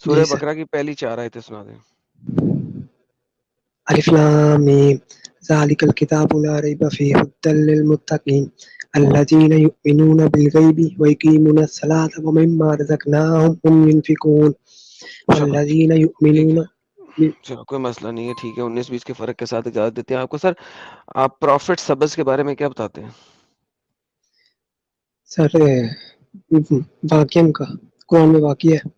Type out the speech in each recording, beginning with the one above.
سورہ جی سر. بقرہ کی پہلی 4 آیتیں سنا دیں. الف لام میم ذالک الکتاب لا ریب فیہ ھدی للمتقین الذین یؤمنون بالغیب ویقیمون الصلاۃ ومما رزقناہم ينفقون چلو والذین ٹھیک یؤمنون. ہے، چلو کوئی مسئلہ نہیں ہے، ٹھیک ہے. 19-20 کے فرق کے ساتھ اجازت دیتے ہیں آپ کو. سر آپ پروفٹ سبز کے بارے میں کیا بتاتے ہیں؟ سر واقعہ کا قرآن میں واقع ہے.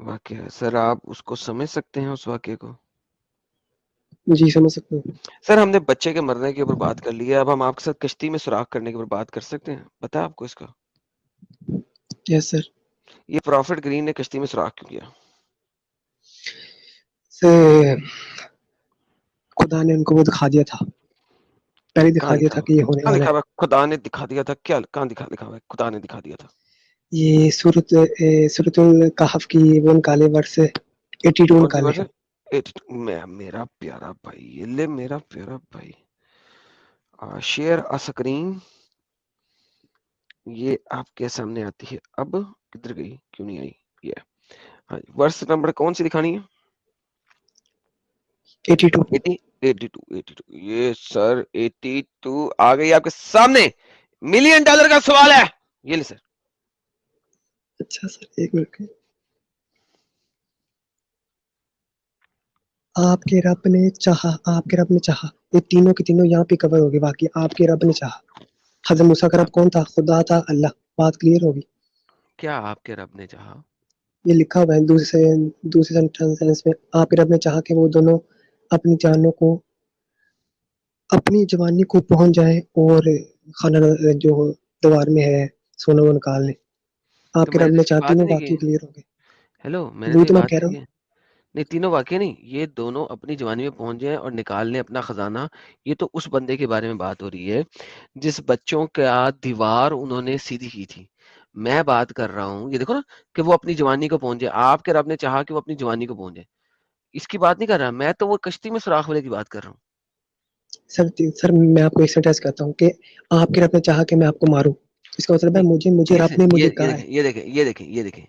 واقعہ سر آپ اس کو سمجھ سکتے ہیں اس واقعے کو؟ جی سمجھ سکتے ہیں. سر ہم نے بچے کے مرنے کے اوپر بات کر لی ہے، اب ہم آپ کے ساتھ کشتی میں سوراخ کرنے کے اوپر بات کر سکتے ہیں. پتہ ہے آپ کو اس کا؟ یس سر. یہ پروفٹ گرین نے کشتی میں سوراخ کیوں کیا؟ خدا نے ان کو وہ دکھا دیا تھا، پہلے کہاں دکھا دیا لکھا تھا ہوا کہ یہ ہونے کہاں والا لکھا ہے. ہوا خدا نے دکھا دیا تھا؟ کیا کہاں لکھا ہوا ہے خدا نے دکھا دیا تھا؟ یہ سورۃ الکہف کی وہ نکالے ورس 82 کون سی نکالے. ورس ہے؟ میرا پیارا بھائی، یہ لے میرا پیارا بھائی، شیئر اسکرین یہ آپ کے سامنے آتی ہے. اب کدھر گئی؟ کیوں نہیں آئی؟ یہ ورس نمبر کون سی دکھانی ہے؟ 82. 82. یہ سر 82 آ گئی آپ کے سامنے. $1,000,000 کا سوال ہے یہ لے سر. اچھا سر ایک منٹ. آپ کے رب نے چاہا، آپ کے رب نے چاہا، یہ تینوں کے تینوں یہاں پہ کور ہوگی. باقی آپ کے رب نے چاہا. حضرت موسیٰ کا رب کون تھا؟ خدا تھا، اللہ. بات کلیئر ہوگی. کیا آپ کے رب نے چاہا؟ یہ لکھا ہوا ہے دوسرے سینٹینس میں. آپ کے رب نے چاہا کہ وہ دونوں اپنی جانوں کو، اپنی جوانی کو پہنچ جائیں اور خانہ جو دوار میں ہے سونا وہ نکال لیں. آپ تو کے میں نے رب تو نے اس کی چاہا. بات ہی تینوں نہیں کی. واقعی کلیئر ہو گئے. ہیلو، میں نے تو وہی یہ تو میں بات کہہ نہیں رہا کی ہوں. ہے. نہیں، تینوں واقعہ نہیں، یہ دونوں اپنی جوانی میں پہنچ جائیں اور نکال لیں اپنا خزانہ. یہ تو اس بندے کے بارے میں بات ہو رہی ہے جس بچوں کا دیوار انہوں نے سیدھی کی تھی. میں بات کر رہا ہوں، یہ دیکھو نا، کہ وہ اپنی جوانی کو پہنچے. آپ کے رب نے چاہا کہ وہ اپنی جوانی کو پہنچے. اس کی بات نہیں کر رہا میں، تو وہ کشتی میں سوراخ والے کی بات کر رہا ہوں. سر میں آپ کو ایک سینٹینس کہتا ہوں کہ آپ کے رب نے چاہا کہ میں آپ کو ماروں. اس کا مطلب ہے نہیں، مجھے رب نے مجھے کہا ہے. یہ دیکھیں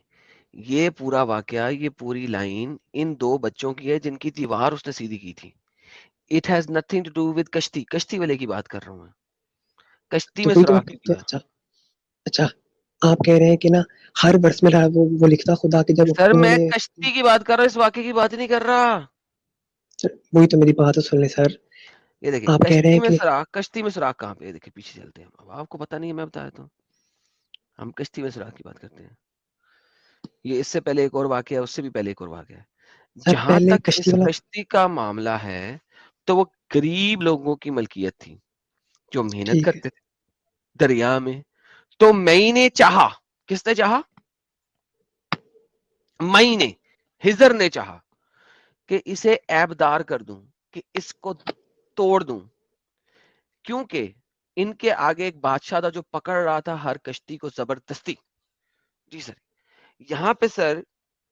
یہ پورا واقعہ، یہ پوری لائن ان دو بچوں کی ہے جن کی دیوار اس نے سیدھی کی تھی. It has nothing to do with کشتی والے کی بات کر رہا ہوں میں. کشتی تو میں وہی تو سوراخ کیوں تو کیا؟ اچھا آپ کہہ رہے ہیں کہ نا ہر برس میں وہ لکھتا خدا کہ جب سر انہوں میں نے. کشتی کی بات کر رہا ہوں، اس واقعے کی بات نہیں کر رہا. وہی تو میری بات سن لیں سر. یہ دیکھیں آپ کہہ رہے ہیں کہ کشتی میں سوراخ کہاں پہ؟ دیکھیں پیچھے چلتے ہیں. اب آپ کو پتا نہیں ہے، میں بتا دیتا ہوں. ہم کشتی میں سوراخ کی بات کرتے ہیں. یہ اس سے پہلے ایک اور واقعہ ہے، اس سے بھی پہلے ایک اور واقعہ ہے. سر جہاں پہلے تک کشتی اس والا. کشتی کا معاملہ ہے تو وہ غریب لوگوں کی ملکیت تھی جو محنت ٹھیک ہے کرتے تھے دریا میں. تو میں نے چاہا، کس نے چاہا؟ میں نے، ہزر نے چاہا کہ اسے عیبدار کر دوں، کہ اس کو توڑ دوں، کیونکہ ان کے آگے ایک بادشاہ تھا جو پکڑ رہا تھا ہر کشتی کو زبردستی. جی سر، یہاں پہ سر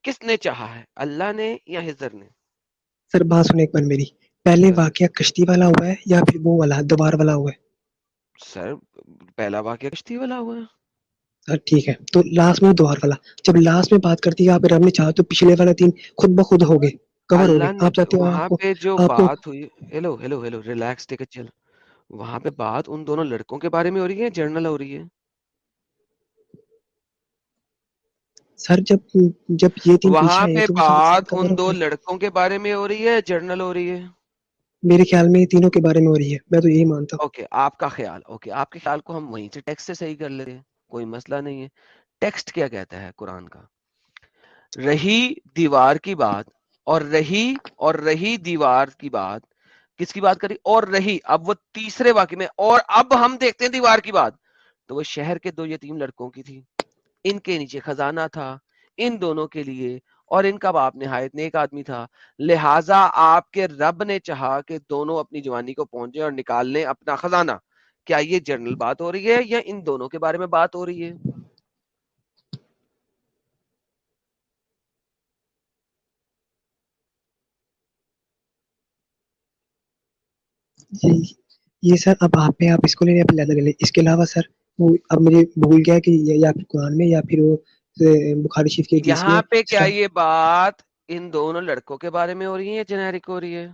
کس نے چاہا ہے، اللہ نے یا ہزر نے؟ سر بات سنیں ایک بار میری. پہلے بس واقعہ کشتی والا ہوا ہے یا پھر وہ والا دوبار والا ہوا ہے؟ سر پہلا واقعہ کشتی والا ہوا ہے. سر ٹھیک ہے، تو لاسٹ میں دوبار والا. جب لاسٹ میں بات کرتی ہے آپ رب نے چاہا تو پچھلے والا تین خود بخود ہو گئے، کور ہو گئے. اللہ نے آپ چاہتے ہو وہاں پہ جو بات ہوئی، hello hello hello relax take it چل. وہاں پہ بات ان دونوں لڑکوں کے بارے میں ہو رہی ہے، جرنل ہو رہی ہے. سر جب یہ تین پیچھے وہاں آئے پہ تو وہ ساتھ بات ساتھ کور ان ہو دو گئے. لڑکوں کے بارے میں ہو رہی ہے، جرنل ہو رہی ہے. میرے خیال میں یہ تینوں کے بارے میں ہو رہی ہے، میں تو یہی مانتا ہوں. اوکے، آپ کا خیال، اوکے آپ کے خیال کو ہم وہیں سے ٹیکسٹ سے صحیح کر لیتے ہیں، کوئی مسئلہ نہیں ہے. ٹیکسٹ کیا کہتا ہے قرآن کا؟ رہی دیوار کی بات، اور رہی دیوار کی بات، کس کی بات کری؟ اور رہی. اب وہ تیسرے واقعے میں، اور اب ہم دیکھتے ہیں دیوار کی بات، تو وہ شہر کے دو یتیم لڑکوں کی تھی. ان کے نیچے خزانہ تھا ان دونوں کے لیے، اور ان کا باپ نہایت نیک آدمی تھا. لہٰذا آپ کے رب نے چاہا کہ دونوں اپنی جوانی کو پہنچے اور نکال لیں اپنا خزانہ. کیا یہ جنرل بات ہو رہی ہے یا ان دونوں کے بارے میں بات ہو رہی ہے؟ یہ سر اب آپ اس کو لے لیں، اس کے علاوہ سر وہ اب مجھے بھول گیا کہ یا پھر قرآن میں یا پھر وہ بخاری شریف کی حدیث میں یہاں پہ کیا یہ بات ان دونوں لڑکوں کے بارے میں ہو رہی ہے یا جنیرک ہو رہی ہے؟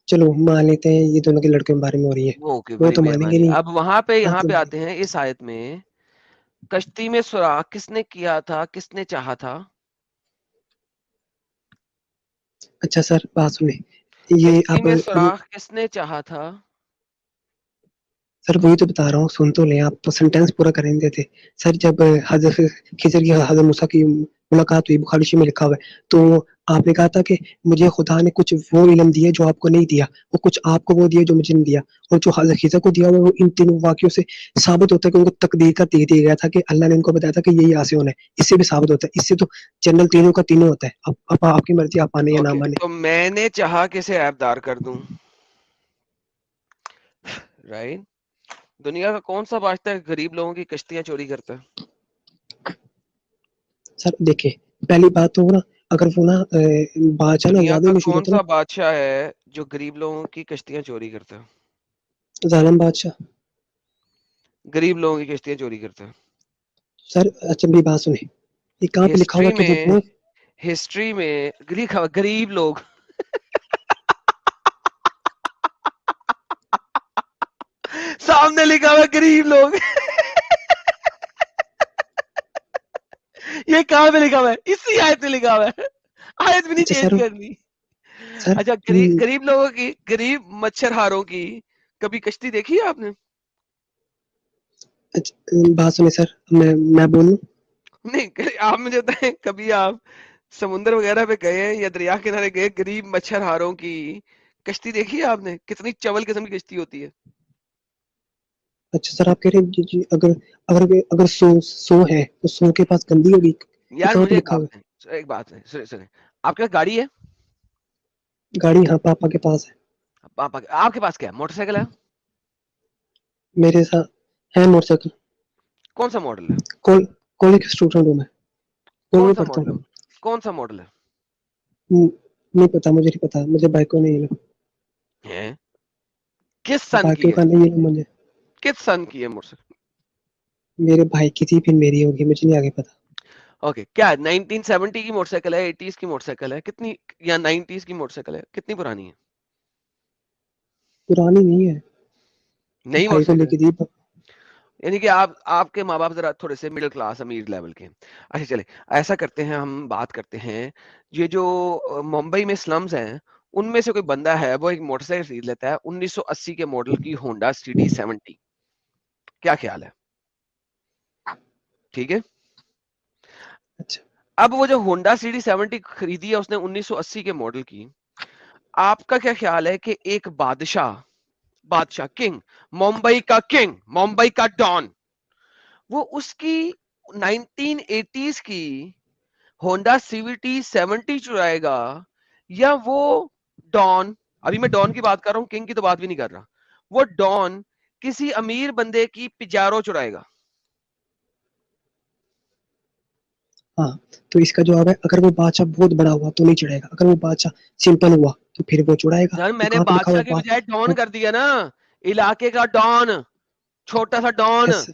چلو مان لیتے ہیں یہ دونوں کے لڑکوں کے بارے میں ہو رہی ہے, وہ بڑی تو مانیں گے مہربانی. نہیں. اب وہاں پہ آپ یہاں تو پہ آتے ہیں اس آیت میں, کشتی میں سوراخ کس نے کیا تھا, کس نے چاہا تھا؟ اچھا سر بات سنیں, یہ کشتی اب میں یہ سوراخ کس نے چاہا تھا؟ سر وہی تو بتا رہا ہوں, سن تو لیں آپ, تو سینٹینس پورا کریں دیتے. سر جب حضرت خضر کی حضرت موسیٰ کی ملاقات ہوئی, بخاری شریف میں لکھا ہوا ہے, تو آپ نے کہا تھا کہ مجھے خدا نے کچھ وہ علم دیا جو آپ کو نہیں دیا, وہ کچھ آپ کو وہ دیا جو مجھے نہیں دیا, اور جو حضرت خضر کو دیا وہ ان تینوں واقعوں سے ثابت ہوتا ہے کہ ان کو تقدیر کا دے دیا گیا تھا کہ اللہ نے ان کو بتایا تھا کہ یہی آسے ہونا ہے. اس سے بھی ثابت ہوتا ہے, اس سے تو جنرل تینوں کا تینوں ہوتا ہے. اب آپ کی مرضی, آپ مانے یا نہ مانے. تو میں نے چاہا کسے عیبدار کر دوں, رائٹ؟ دنیا کا کون سا بادشاہ غریب لوگوں کی کشتیاں چوری کرتا ہے؟ سر دیکھیں, پہلی بات تو نا, اگر وہ نا بادشاہ نا دنیا زیادہ کا مشہور کون ہوتا سا نا, بادشاہ ہے جو غریب لوگوں کی کشتیاں چوری کرتا ہے؟ ظالم بادشاہ. غریب لوگوں کی کشتیاں چوری کرتا ہے. سر اچھا میری بات سنیں, یہ کہاں پہ لکھا ہوا کہ جب وہ ہسٹری میں غریب لوگ سامنے لکھا ہوا غریب لوگ یہ کہاں پہ لکھا ہوا ہے؟ اسی آیت میں لکھا ہوا ہے, آیت بھی نہیں اچھا چینج سر کرنی. سر اچھا غریب لوگوں کی, غریب مچھر ہاروں کی کبھی کشتی دیکھی ہے آپ نے؟ بات سنیں سر, میں بولوں. نہیں, آپ مجھے بتائیں کبھی آپ سمندر وغیرہ پہ گئے یا دریا کنارے گئے, غریب مچھر ہاروں کی کشتی دیکھی ہے آپ نے؟ کتنی چول قسم کی کشتی ہوتی ہے. اچھا سر آپ کہہ رہے ہیں جی, اگر سو ہے تو سو کے پاس گندی ہوگی, یہ یار کہاں پہ مجھے لکھا ہوا ہے؟ ایک بات ہے, سنیں, آپ کے پاس گاڑی ہے؟ گاڑی ہاں پاپا کے پاس ہے. پاپا آپ کے پاس کیا ہے؟ موٹر سائیکل ہے؟ میرے ساتھ ہے موٹر سائیکل. کون سا ماڈل ہے؟ کالج کا اسٹوڈنٹ ہوں میں, کالج کون میں سا پڑھتا ماڈل ہے؟ ہوں. کون سا ماڈل ہے؟ نہیں پتا, مجھے نہیں پتا, مجھے بائکوں نہیں ہے کس سن بائکوں کی ہے؟ کا نہیں ہے مجھے. کس سن کی ہے موٹر سائیکل؟ میرے بھائی کی تھی, پھر میری ہوگی, مجھے نہیں آگے پتا. اوکے, کیا 1970 کی موٹر سائیکل ہے, 80s کی موٹر سائیکل ہے, کتنی, یا 90s کی موٹر سائیکل ہے, کتنی پرانی ہے؟ پرانی نہیں ہے, نئی بھائی موٹر کو لے سائیکل کے دی. یعنی کہ آپ کے ماں باپ ذرا تھوڑے سے مڈل کلاس امیر لیول کے. اچھا چلے, ایسا کرتے ہیں, ہم بات کرتے ہیں, یہ جو ممبئی میں سلمز ہیں ان میں سے کوئی بندہ ہے, وہ ایک موٹر سائیکل خرید لیتا ہے 1980 کے ماڈل کی ہونڈا CD70. کیا خیال ہے؟ ٹھیک ہے. اچھا اب وہ جو ہونڈا CD70 خریدی ہے اس نے 1980 کے ماڈل کی, آپ کا کیا خیال ہے کہ ایک بادشاہ کنگ, ممبئی کا ڈان, وہ اس کی 1980s کی ہونڈا CD70 چرائے گا, یا وہ ڈان, ابھی میں ڈان کی بات کر رہا ہوں, کنگ کی تو بات بھی نہیں کر رہا, وہ ڈان کسی امیر بندے کی پجارو چرائے گا؟ ہاں, تو اس کا جواب ہے, اگر وہ بادشاہ بہت بڑا ہوا تو نہیں چڑھے گا, اگر وہ بادشاہ سمپل ہوا تو پھر وہ چڑھائے گا. یار وہ میں نے کہاں پہ لکھا ہوا بادشاہ کی ہے بجائے ڈان کر دیا نا, علاقے کا ڈان, چھوٹا سا ڈان. کیسے؟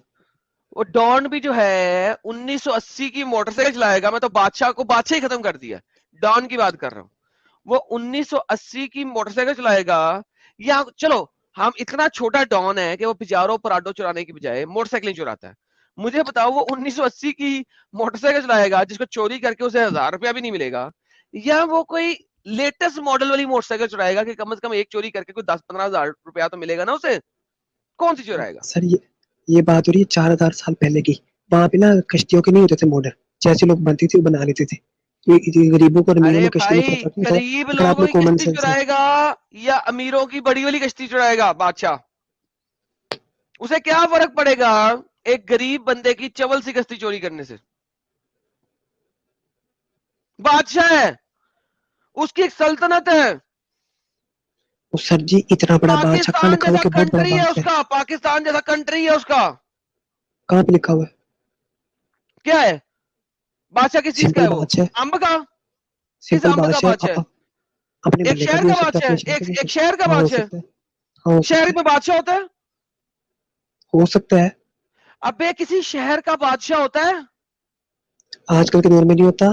وہ ڈان بھی جو ہے 1980 کی موٹر سائیکل چلائے گا, میں تو بادشاہ کو بادشاہ ہی ختم کر دیا, ڈان کی بات کر رہا ہوں. وہ 1980 کی موٹر سائیکل چلائے گا, یا چلو ہم اتنا چھوٹا ڈان ہے کہ وہ پجارو پراڈو چرانے کی بجائے موٹر سائیکل چراتا ہے. مجھے بتاؤ, وہ 1980 کی موٹر سائیکل چلائے گا جس کو چوری کر کے اسے 1000 روپیہ بھی نہیں ملے گا, یا وہ کوئی لیٹسٹ ماڈل والی موٹر سائیکل چلائے گا کہ کم از کم ایک چوری کر کے کوئی 10-15 ہزار روپیہ تو ملے گا نا اسے؟ کون سی چرائے گا؟ سر یہ بات ہو رہی ہے 4000 سال پہلے کی. وہاں پہ نا کشتیوں کے نہیں ہوتے تھے ماڈل, جیسے لوگ بنتی تھی بنا لیتے تھے. غریبوں کو اور امیروں ارے میں کشتی میں بھائی, فرق نہیں تھا. غریب اگر آپ لوگوں میں کی کامن کشتی سینس ہے, چرائے گا یا امیروں کی بڑی والی کشتی چرائے گا بادشاہ؟ اسے کیا فرق پڑے گا ایک غریب بندے کی چول سی کشتی چوری کرنے سے؟ بادشاہ ہے, اس کی ایک سلطنت ہے. سر جی اتنا بڑا بادشاہ کہاں پاکستان لکھا ہوا جیسا کہ بہت بڑا کنٹری ہے اس بادشاہ ہے؟ کا, پاکستان جیسا کنٹری ہے اس کا. کہاں پہ لکھا ہوا ہے؟ کیا ہے بادشاہ؟ کس چیز کا سمپل ہے وہ؟ بادشاہ, امب کا؟ کس سمپل امب کا بادشاہ بادشاہ ہے؟ اپنے ایک محلے کا شہر بھی ہو کا سکتا ہے, بادشاہ اپنے ہے؟ شہر کا بھی ہو ایک سکتا شہر کا ہے. ہاں ہو بادشاہ ہے؟ سکتا ہے, ہاں ہو شہر سکتا میں ہے, بادشاہ ہوتا ہے؟ ہو سکتا ہے. ابے کسی شہر کا بادشاہ ہوتا ہے؟ آج کل کے دور میں نہیں ہوتا,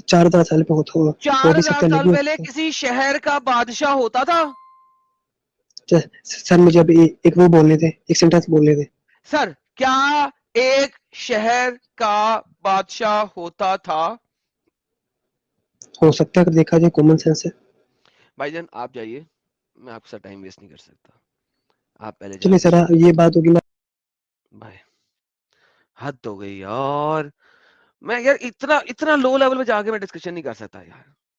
4000 سال پہ ہوتا ہوا, ہو بھی 4000 سکتا سال نہیں پہلے ہوتا. کسی شہر کا بادشاہ ہوتا تھا. سر مجھے ابھی ایک وہ بولنے تھے, ایک سینٹینس بولنے تھے. سر کیا ایک شہر کا بادشاہ ہوتا تھا؟ ہو سکتا ہے, اگر دیکھا جائے کامن سینس ہے. بھائی جان آپ جائیے, میں آپ سے ٹائم ویسٹ نہیں کر سکتا, آپ پہلے چلے جا کے سر, سوئیں. یہ بات ہوگی. بھائی حد ہو گئی یار, میں یار اتنا لو لیول پہ جا کے میں ڈسکشن نہیں کر سکتا یار.